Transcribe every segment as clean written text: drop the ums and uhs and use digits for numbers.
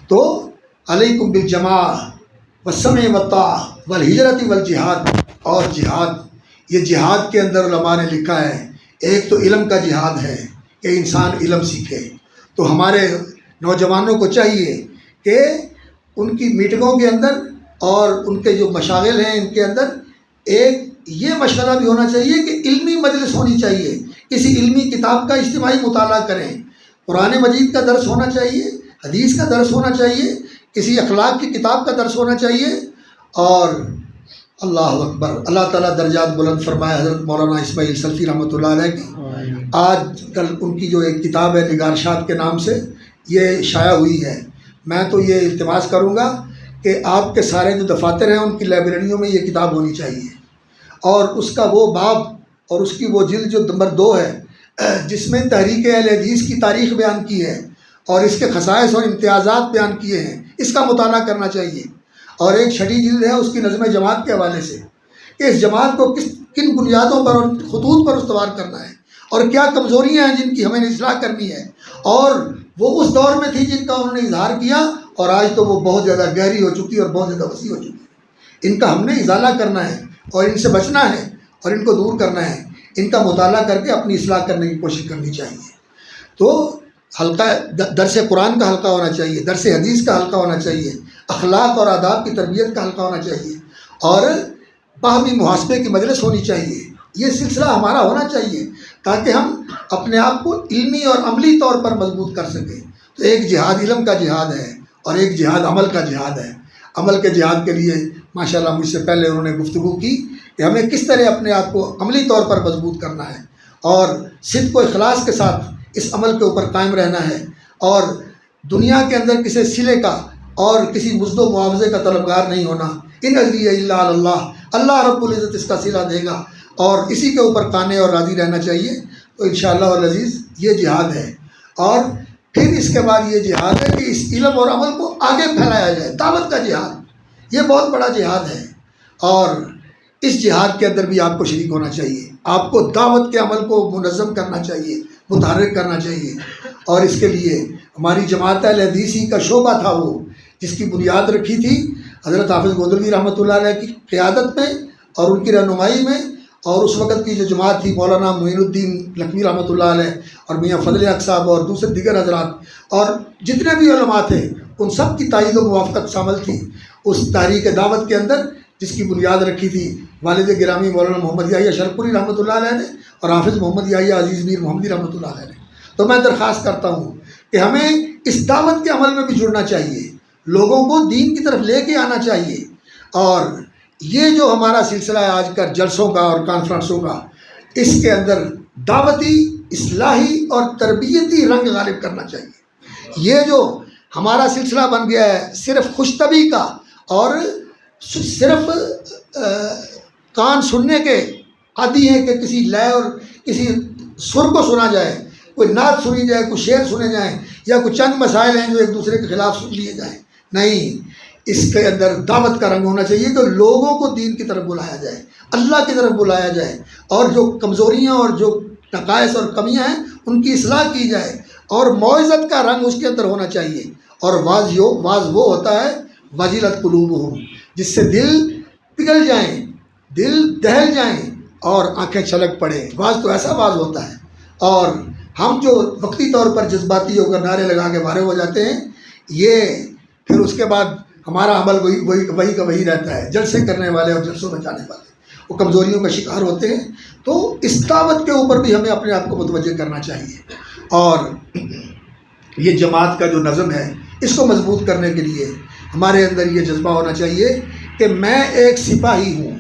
تو علیکم بالجماع والسمع والطاعہ والہجرۃ والجہاد، اور جہاد، یہ جہاد کے اندر علماء نے لکھا ہے ایک تو علم کا جہاد ہے کہ انسان علم سیکھے۔ تو ہمارے نوجوانوں کو چاہیے کہ ان کی میٹنگوں کے اندر اور ان کے جو مشاغل ہیں ان کے اندر ایک یہ مشورہ بھی ہونا چاہیے کہ علمی مجلس ہونی چاہیے، کسی علمی کتاب کا اجتماعی مطالعہ کریں، قرآن مجید کا درس ہونا چاہیے، حدیث کا درس ہونا چاہیے، کسی اخلاق کی کتاب کا درس ہونا چاہیے۔ اور اللہ اکبر، اللہ تعالیٰ درجات بلند فرمائے حضرت مولانا اسماعیل سلفی رحمۃ اللہ علیہ کی آج کل ان کی جو ایک کتاب ہے نگارشات کے نام سے یہ شائع ہوئی ہے۔ میں تو یہ التماس کروں گا کہ آپ کے سارے جو دفاتر ہیں ان کی لائبریریوں میں یہ کتاب ہونی چاہیے، اور اس کا وہ باب اور اس کی وہ جلد جو نمبر 2 ہے جس میں تحریک اہل حدیث کی تاریخ بیان کی ہے اور اس کے خصائص اور امتیازات بیان کیے ہیں، اس کا مطالعہ کرنا چاہیے۔ اور ایک چھٹی جلد ہے اس کی نظم جماعت کے حوالے سے کہ اس جماعت کو کن بنیادوں پر اور خطوط پر استوار کرنا ہے اور کیا کمزوریاں ہیں جن کی ہمیں اصلاح کرنی ہے، اور وہ اس دور میں تھی جن کا انہوں نے اظہار کیا اور آج تو وہ بہت زیادہ گہری ہو چکی اور بہت زیادہ وسیع ہو چکی ہے۔ ان کا ہم نے ازالہ کرنا ہے اور ان سے بچنا ہے اور ان کو دور کرنا ہے، ان کا مطالعہ کر کے اپنی اصلاح کرنے کی کوشش کرنی چاہیے۔ تو حلقہ درس قرآن کا حلقہ ہونا چاہیے، درس حدیث کا حلقہ ہونا چاہیے، اخلاق اور آداب کی تربیت کا حلقہ ہونا چاہیے، اور باہمی محاسبے کی مجلس ہونی چاہیے۔ یہ سلسلہ ہمارا ہونا چاہیے تاکہ ہم اپنے آپ کو علمی اور عملی طور پر مضبوط کر سکیں۔ تو ایک جہاد علم کا جہاد ہے اور ایک جہاد عمل کا جہاد ہے۔ عمل کے جہاد کے لیے ماشاءاللہ مجھ سے پہلے انہوں نے گفتگو کی کہ ہمیں کس طرح اپنے آپ کو عملی طور پر مضبوط کرنا ہے اور صدق و اخلاص کے ساتھ اس عمل کے اوپر قائم رہنا ہے، اور دنیا کے اندر کسی صلے کا اور کسی مزد و معاوضے کا طلبگار نہیں ہونا۔ ان اجریہ الا علی اللہ، اللہ رب العزت اس کا صلہ دے گا اور اسی کے اوپر قانے اور راضی رہنا چاہیے۔ تو انشاءاللہ العزیز یہ جہاد ہے، اور پھر اس کے بعد یہ جہاد ہے کہ اس علم اور عمل کو آگے پھیلایا جائے، دعوت کا جہاد، یہ بہت بڑا جہاد ہے، اور اس جہاد کے اندر بھی آپ کو شریک ہونا چاہیے۔ آپ کو دعوت کے عمل کو منظم کرنا چاہیے، متحرک کرنا چاہیے، اور اس کے لیے ہماری جماعت اہل حدیث کا شعبہ تھا وہ جس کی بنیاد رکھی تھی حضرت حافظ گودلوی رحمۃ اللہ علیہ کی قیادت میں اور ان کی رہنمائی میں، اور اس وقت کی جو جماعت تھی مولانا معین الدین لکھوی رحمۃ اللہ علیہ اور میاں فضل حق صاحب اور دوسرے دیگر حضرات اور جتنے بھی علماء تھے ان سب کی تائید و موافقت شامل تھی اس تحریک دعوت کے اندر، جس کی بنیاد رکھی تھی والد گرامی مولانا محمد یحییٰ شرپوری رحمۃ اللہ علیہ نے اور حافظ محمد یحییٰ عزیز میر محمدی رحمۃ اللہ علیہ نے۔ تو میں درخواست کرتا ہوں کہ ہمیں اس دعوت کے عمل میں بھی جڑنا چاہیے، لوگوں کو دین کی طرف لے کے آنا چاہیے، اور یہ جو ہمارا سلسلہ ہے آج کا جلسوں کا اور کانفرنسوں کا، اس کے اندر دعوتی، اصلاحی اور تربیتی رنگ غالب کرنا چاہیے۔ یہ جو ہمارا سلسلہ بن گیا ہے صرف خوش طبعی کا اور صرف کان سننے کے عادی ہیں کہ کسی لے اور کسی سر کو سنا جائے، کوئی نعت سنی جائے، کوئی شعر سنے جائیں، یا کوئی چند مسائل ہیں جو ایک دوسرے کے خلاف سن لیے جائیں، نہیں، اس کے اندر دعوت کا رنگ ہونا چاہیے کہ لوگوں کو دین کی طرف بلایا جائے، اللہ کی طرف بلایا جائے، اور جو کمزوریاں اور جو نقائص اور کمیاں ہیں ان کی اصلاح کی جائے، اور موعظت کا رنگ اس کے اندر ہونا چاہیے۔ اور واز وہ ہوتا ہے وجلت قلوبہم، جس سے دل پگھل جائیں، دل دہل جائیں اور آنکھیں چھلک پڑیں۔ واز تو ایسا واز ہوتا ہے، اور ہم جو وقتی طور پر جذباتی ہو کر نعرے لگا کے فارغ ہو جاتے ہیں، یہ پھر اس کے بعد ہمارا عمل وہی کا وہی رہتا ہے۔ جلسے کرنے والے اور جلسوں میں جانے والے وہ کمزوریوں کا شکار ہوتے ہیں۔ تو اس دعوت کے اوپر بھی ہمیں اپنے آپ کو متوجہ کرنا چاہیے، اور یہ جماعت کا جو نظم ہے اس کو مضبوط کرنے کے لیے ہمارے اندر یہ جذبہ ہونا چاہیے کہ میں ایک سپاہی ہوں،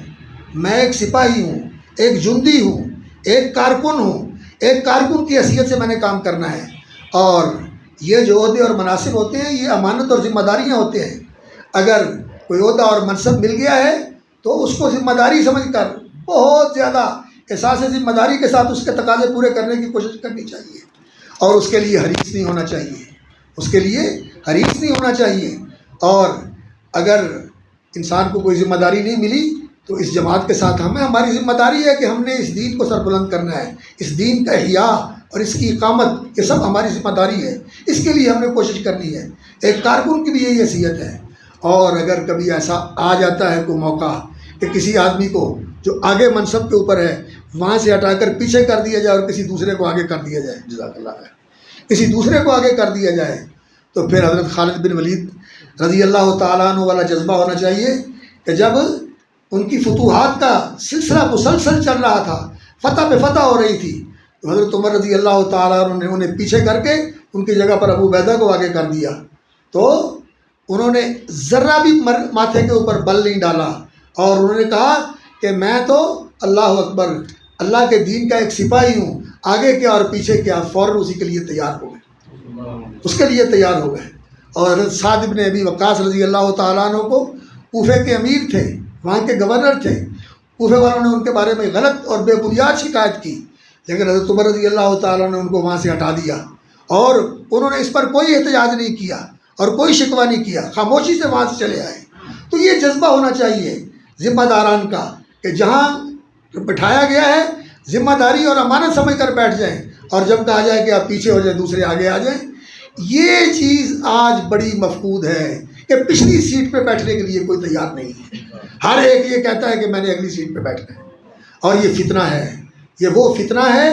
میں ایک سپاہی ہوں، ایک جندی ہوں، ایک کارکن ہوں، ایک کارکن کی حیثیت سے میں نے کام کرنا ہے، اور یہ جو عہدے اور مناصب ہوتے ہیں یہ امانت اور ذمہ داریاں ہوتے ہیں۔ اگر کوئی عہدہ اور منصب مل گیا ہے تو اس کو ذمہ داری سمجھ کر بہت زیادہ احساس ذمہ داری کے ساتھ اس کے تقاضے پورے کرنے کی کوشش کرنی چاہیے، اور اس کے لیے حریص نہیں ہونا چاہیے، اس کے لیے حریص نہیں ہونا چاہیے۔ اور اگر انسان کو کوئی ذمہ داری نہیں ملی تو اس جماعت کے ساتھ ہماری ذمہ داری ہے کہ ہم نے اس دین کو سربلند کرنا ہے، اس دین کا احیاء اور اس کی اقامت، یہ سب ہماری ذمہ داری ہے۔ اس کے لیے ہم نے کوشش کرنی ہے ایک کارکن کی بھی یہی حیثیت ہے۔ اور اگر کبھی ایسا آ جاتا ہے کوئی موقع کہ کسی آدمی کو جو آگے منصب کے اوپر ہے وہاں سے ہٹا کر پیچھے کر دیا جائے اور کسی دوسرے کو آگے کر دیا جائے، جزاک اللہ خیر، کسی دوسرے کو آگے کر دیا جائے، تو پھر حضرت خالد بن ولید رضی اللہ تعالیٰ عنہ والا جذبہ ہونا چاہیے کہ جب ان کی فتوحات کا سلسلہ مسلسل چل رہا تھا، فتح پہ فتح ہو رہی تھی، تو حضرت عمر رضی اللہ تعالیٰ عنہ نے انہیں پیچھے کر کے ان کی جگہ پر ابو عبیدہ کو آگے کر دیا، تو انہوں نے ذرہ بھی ماتھے کے اوپر بل نہیں ڈالا، اور انہوں نے کہا کہ میں تو اللہ اکبر اللہ کے دین کا ایک سپاہی ہوں، آگے کیا اور پیچھے کیا، فوراً اسی کے لیے تیار ہو گئے، اس کے لیے تیار ہو گئے۔ اور حضرت سعد بن ابی وقاص رضی اللہ تعالیٰ عنہ کو کوفے کے امیر تھے، وہاں کے گورنر تھے، کوفے والوں نے ان کے بارے میں غلط اور بے بنیاد شکایت کی، لیکن حضرت عمر رضی اللہ تعالیٰ نے ان کو وہاں سے ہٹا دیا، اور انہوں نے اس پر کوئی احتجاج نہیں کیا اور کوئی شکوہ نہیں کیا، خاموشی سے وہاں سے چلے آئے۔ تو یہ جذبہ ہونا چاہیے ذمہ داران کا کہ جہاں بٹھایا گیا ہے ذمہ داری اور امانت سمجھ کر بیٹھ جائیں، اور جب کہا جائے کہ آپ پیچھے ہو جائیں دوسرے آگے آ جائیں۔ یہ چیز آج بڑی مفقود ہے کہ پچھلی سیٹ پہ بیٹھنے کے لیے کوئی تیار نہیں ہے، ہر ایک یہ کہتا ہے کہ میں نے اگلی سیٹ پہ بیٹھنا ہے، اور یہ فتنہ ہے، یہ وہ فتنہ ہے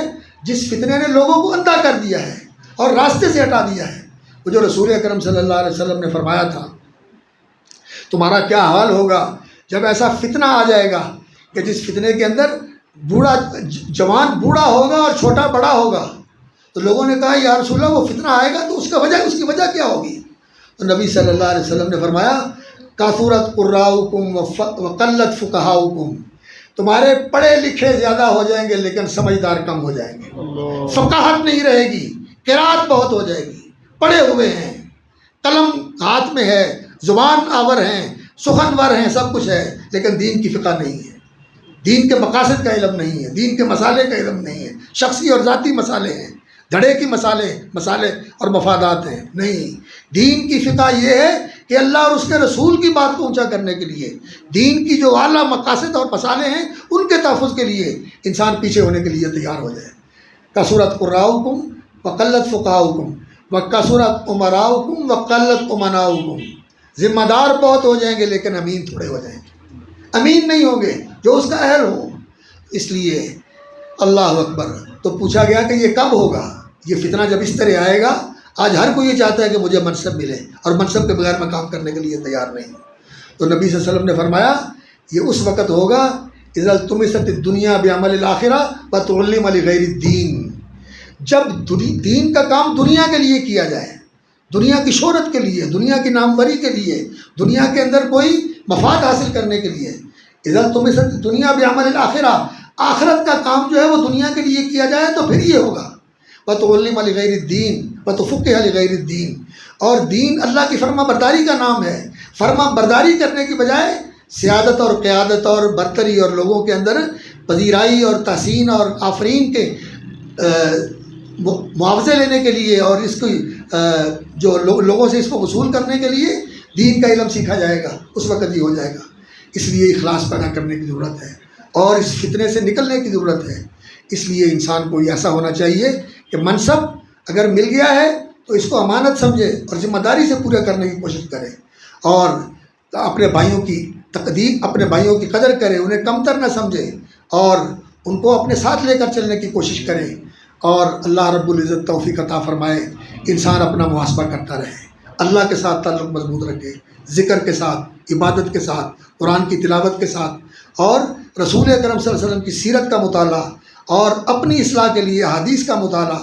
جس فتنے نے لوگوں کو اندھا کر دیا ہے اور راستے سے ہٹا دیا ہے۔ وہ جو رسول اکرم صلی اللہ علیہ وسلم نے فرمایا تھا تمہارا کیا حال ہوگا جب ایسا فتنہ آ جائے گا کہ جس فتنے کے اندر بوڑھا جوان بوڑھا ہوگا اور چھوٹا بڑا ہوگا۔ تو لوگوں نے کہا یا رسول اللہ وہ فتنہ آئے گا تو اس کی وجہ کیا ہوگی؟ تو نبی صلی اللہ علیہ وسلم نے فرمایا کثرت قراؤکم وقلت فقہاؤکم، تمہارے پڑھے لکھے زیادہ ہو جائیں گے لیکن سمجھدار کم ہو جائیں گے، فقاہت نہیں رہے گی، قرات بہت ہو جائے گی، پڑھے ہوئے ہیں، قلم ہاتھ میں ہے، زبان آور ہیں، سخنور ہیں، سب کچھ ہے، لیکن دین کی فقہ نہیں ہے، دین کے مقاصد کا علم نہیں ہے، دین کے مسالے کا علم نہیں ہے، شخصی اور ذاتی مسالے ہیں، دھڑے کی مسالے اور مفادات ہیں، نہیں۔ دین کی فقہ یہ ہے کہ اللہ اور اس کے رسول کی بات کو اونچا کرنے کے لیے، دین کی جو اعلیٰ مقاصد اور مسالے ہیں ان کے تحفظ کے لیے انسان پیچھے ہونے کے لیے تیار ہو جائے۔ کثرت قراؤکم وقلت فقہاؤکم وکثرت امراؤکم وقلت امناؤکم، ذمہ دار بہت ہو جائیں گے لیکن امین تھوڑے ہو جائیں گے، امین نہیں ہوں گے جو اس کا اہل ہو۔ اس لیے اللہ اکبر، تو پوچھا گیا کہ یہ کب ہوگا؟ یہ فتنہ جب اس طرح آئے گا، آج ہر کوئی یہ چاہتا ہے کہ مجھے منصب ملے اور منصب کے بغیر میں کام کرنے کے لیے تیار نہیں۔ تو نبی صلی اللہ علیہ وسلم نے فرمایا یہ اس وقت ہوگا اذا التمست الدنیا بعمل الاخرہ وتعلم لغیر الدین، جب دین کا کام دنیا کے لیے کیا جائے، دنیا کی شہرت کے لیے، دنیا کی ناموری کے لیے، دنیا کے اندر کوئی مفاد حاصل کرنے کے لیے۔ اذا التمست الدنیا بعمل الاخرہ، آخرت کا کام جو ہے وہ دنیا کے لیے کیا جائے تو پھر یہ ہوگا۔ وتعلم لغیر الدین وتفقہ لغیر الدین، اور دین اللہ کی فرما برداری کا نام ہے، فرما برداری کرنے کی بجائے سیادت اور قیادت اور برتری اور لوگوں کے اندر پذیرائی اور تحسین اور آفرین کے معاوضے لینے کے لیے اور اس کی جو لوگوں سے اس کو وصول کرنے کے لیے دین کا علم سیکھا جائے گا، اس وقت یہ ہو جائے گا۔ اس لیے اخلاص پیدا کرنے کی ضرورت ہے اور اس فتنے سے نکلنے کی ضرورت ہے۔ اس لیے انسان کو ایسا ہونا چاہیے کہ منصب اگر مل گیا ہے تو اس کو امانت سمجھے اور ذمہ داری سے پورا کرنے کی کوشش کرے، اور اپنے بھائیوں کی تقدیر، اپنے بھائیوں کی قدر کرے، انہیں کمتر نہ سمجھے اور ان کو اپنے ساتھ لے کر چلنے کی کوشش کرے، اور اللہ رب العزت توفیق عطا فرمائے انسان اپنا محاسبہ کرتا رہے، اللہ کے ساتھ تعلق مضبوط رکھے، ذکر کے ساتھ، عبادت کے ساتھ، قرآن کی تلاوت کے ساتھ، اور رسول اکرم صلی اللہ علیہ وسلم کی سیرت کا مطالعہ، اور اپنی اصلاح کے لیے حدیث کا مطالعہ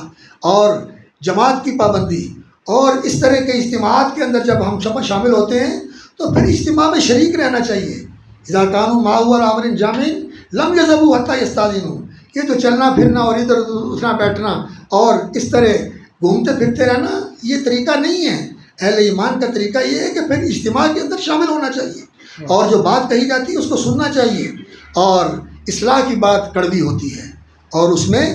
اور جماعت کی پابندی، اور اس طرح کے اجتماعات کے اندر جب ہم شامل ہوتے ہیں تو پھر اجتماع میں شریک رہنا چاہیے۔ اذا کانوا معه على امر جامع لم يذهبوا حتى يستاذنوا، یہ تو چلنا پھرنا اور ادھر اٹھنا بیٹھنا اور اس طرح گھومتے پھرتے رہنا یہ طریقہ نہیں ہے۔ اہل ایمان کا طریقہ یہ ہے کہ پھر اجتماع کے اندر شامل ہونا چاہیے اور جو بات کہی جاتی ہے اس کو سننا چاہیے، اور اصلاح کی بات کڑوی ہوتی ہے اور اس میں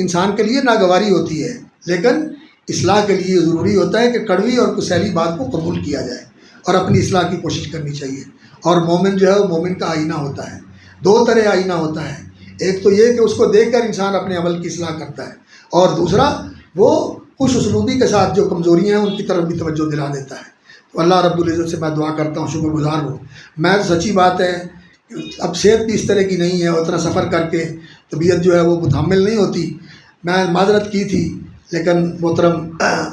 انسان کے لیے ناگواری ہوتی ہے، لیکن اصلاح کے لیے ضروری ہوتا ہے کہ کڑوی اور کسیلی بات کو قبول کیا جائے اور اپنی اصلاح کی کوشش کرنی چاہیے۔ اور مومن جو ہے وہ مومن کا آئینہ ہوتا ہے، دو طرح آئینہ ہوتا ہے، ایک تو یہ کہ اس کو دیکھ کر انسان اپنے عمل کی اصلاح کرتا ہے، اور دوسرا وہ خوش اسلوبی کے ساتھ جو کمزوریاں ہیں ان کی طرف بھی توجہ دلا دیتا ہے۔ تو اللہ رب العزت سے میں دعا کرتا ہوں، شکر گزار ہوں۔ میں تو سچی بات ہے اب صحت بھی اس طرح کی نہیں ہے، اتنا سفر کر کے طبیعت جو ہے وہ متحمل نہیں ہوتی۔ میں معذرت کی تھی، لیکن محترم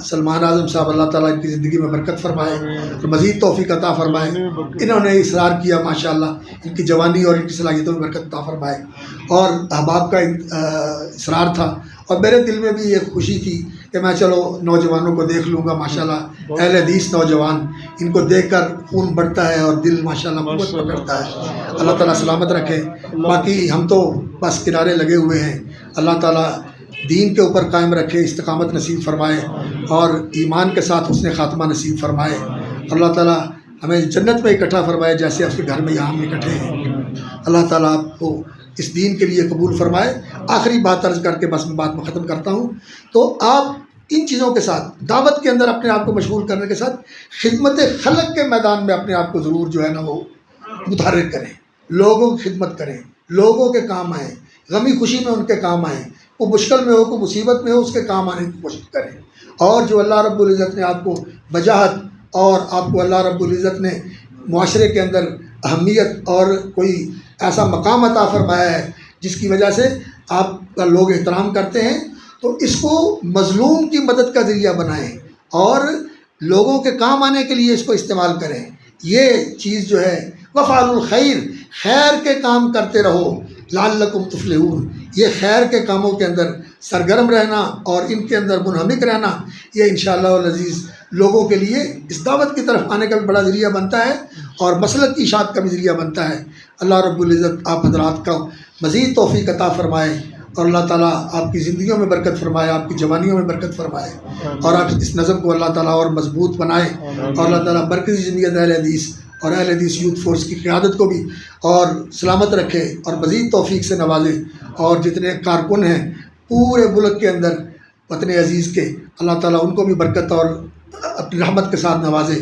سلمان اعظم صاحب اللہ تعالیٰ ان کی زندگی میں برکت فرمائے اور مزید توفیق عطا فرمائے۔ انہوں نے اصرار کیا، ماشاءاللہ ان کی جوانی اور ان کی صلاحیتوں میں برکت عطا فرمائے، اور احباب کا اصرار تھا، اور میرے دل میں بھی ایک خوشی تھی کہ میں چلو نوجوانوں کو دیکھ لوں گا، ماشاءاللہ اہل حدیث نوجوان، ان کو دیکھ کر خون بڑھتا ہے اور دل ماشاءاللہ قوت پکڑتا ہے۔ اللہ تعالیٰ سلامت رکھے۔ باقی ہم تو بس کنارے لگے ہوئے ہیں، اللہ تعالیٰ دین کے اوپر قائم رکھے، استقامت نصیب فرمائے اور ایمان کے ساتھ حسن خاتمہ نصیب فرمائے۔ اللہ تعالیٰ ہمیں جنت میں اکٹھا فرمائے جیسے اس کے گھر میں یہاں ہم اکٹھے ہیں۔ اللہ تعالیٰ آپ کو اس دین کے لیے قبول فرمائے۔ آخری بات عرض کر کے بس میں بات میں ختم کرتا ہوں، تو آپ ان چیزوں کے ساتھ دعوت کے اندر اپنے آپ کو مشغول کرنے کے ساتھ خدمت خلق کے میدان میں اپنے آپ کو ضرور جو ہے نا وہ متحرک کریں، لوگوں کی خدمت کریں، لوگوں کے کام آئیں، غمی خوشی میں ان کے کام آئیں، وہ مشکل میں ہو کوئی مصیبت میں ہو اس کے کام آنے کی کوشش کریں۔ اور جو اللہ رب العزت نے آپ کو وجاہت اور آپ کو اللہ رب العزت نے معاشرے کے اندر اہمیت اور کوئی ایسا مقام عطا فرمایا ہے جس کی وجہ سے آپ کا لوگ احترام کرتے ہیں، تو اس کو مظلوم کی مدد کا ذریعہ بنائیں اور لوگوں کے کام آنے کے لیے اس کو استعمال کریں۔ یہ چیز جو ہے وفعلوا الخیر، خیر کے کام کرتے رہو لعلکم تفلحون۔ یہ خیر کے کاموں کے اندر سرگرم رہنا اور ان کے اندر منہمک رہنا، یہ انشاءاللہ العزیز لوگوں کے لیے اس دعوت کی طرف آنے کا بھی بڑا ذریعہ بنتا ہے اور مسلک کی اشاعت کا بھی ذریعہ بنتا ہے۔ اللہ رب العزت آپ حضرات کا مزید توفیق عطا فرمائے اور اللہ تعالیٰ آپ کی زندگیوں میں برکت فرمائے، آپ کی جوانیوں میں برکت فرمائے، اور آپ اس نظم کو اللہ تعالیٰ اور مضبوط بنائے، اور اللہ تعالیٰ مرکزی جمعیت اہل حدیث اور اہل حدیث یوتھ فورس کی قیادت کو بھی اور سلامت رکھے اور مزید توفیق سے نوازے، اور جتنے کارکن ہیں پورے ملک کے اندر وطن عزیز کے، اللہ تعالیٰ ان کو بھی برکت اور اپنی رحمت کے ساتھ نوازے،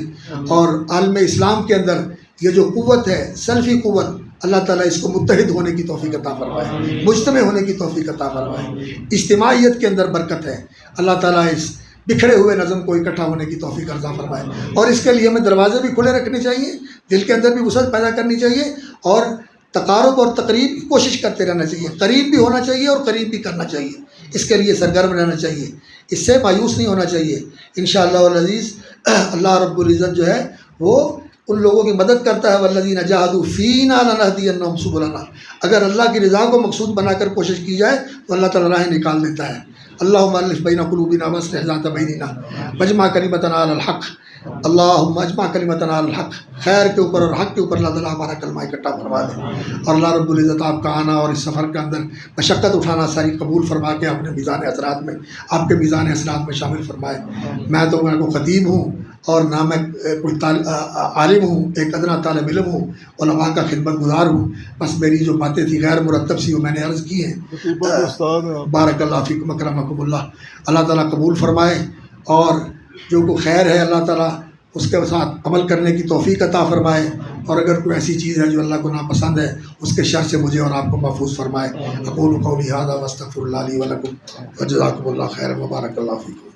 اور عالم اسلام کے اندر یہ جو قوت ہے سلفی قوت، اللہ تعالیٰ اس کو متحد ہونے کی توفیق عطا فرمائے، مجتمع ہونے کی توفیق عطا فرمائے، اجتماعیت کے اندر برکت ہے، اللہ تعالیٰ اس بکھرے ہوئے نظم کو اکٹھا ہونے کی توفیق عطا فرمائے، اور اس کے لیے ہمیں دروازے بھی کھلے رکھنے چاہیے، دل کے اندر بھی وسعت پیدا کرنی چاہیے، اور تقارب اور تقریب کی کوشش کرتے رہنا چاہیے، قریب بھی ہونا چاہیے اور قریب بھی کرنا چاہیے، اس کے لیے سرگرم رہنا چاہیے، اس سے مایوس نہیں ہونا چاہیے۔ انشاءاللہ العزیز اللہ رب العزت جو ہے وہ ان لوگوں کی مدد کرتا ہے، والذین جاہدوا فینا لنہدینہم سبلنا۔ اگر اللہ کی رضا کو مقصود بنا کر کوشش کی جائے تو اللہ تعالیٰ راہیں نکال دیتا ہے۔ اللہم الف بین قلوبنا واصلح ذات بیننا واجمع کلمتنا علی الحق، اللہم اجمع کلمتنا علی الحق، خیر کے اوپر اور حق کے اوپر اللہ تعالیٰ ہمارا کلمہ اکٹھا فرما دے، اور اللہ رب العزت آپ کا آنا اور اس سفر کے اندر مشقت اٹھانا ساری قبول فرما کے اپنے میزان حسنات میں، آپ کے میزان حسنات میں شامل فرمائے۔ میں تو کوئی خطیب ہوں اور نہ میں کوئی عالم ہوں، ایک ادنا طالب علم ہوں، علماء کا خدمت گزار ہوں، بس میری جو باتیں تھیں غیر مرتب سی وہ میں نے عرض کی ہیں۔ بارک اللہ فیکم اکرمکم اللہ، اللہ تعالیٰ قبول فرمائے، اور جو کوئی خیر ہے اللہ تعالیٰ اس کے ساتھ عمل کرنے کی توفیق عطا فرمائے، اور اگر کوئی ایسی چیز ہے جو اللہ کو ناپسند ہے اس کے شر سے مجھے اور آپ کو محفوظ فرمائے۔ اقول قولی ھذا واستغفر اللہ لی ولکم وجزاکم اللہ خیرا وبارک اللہ فیکم۔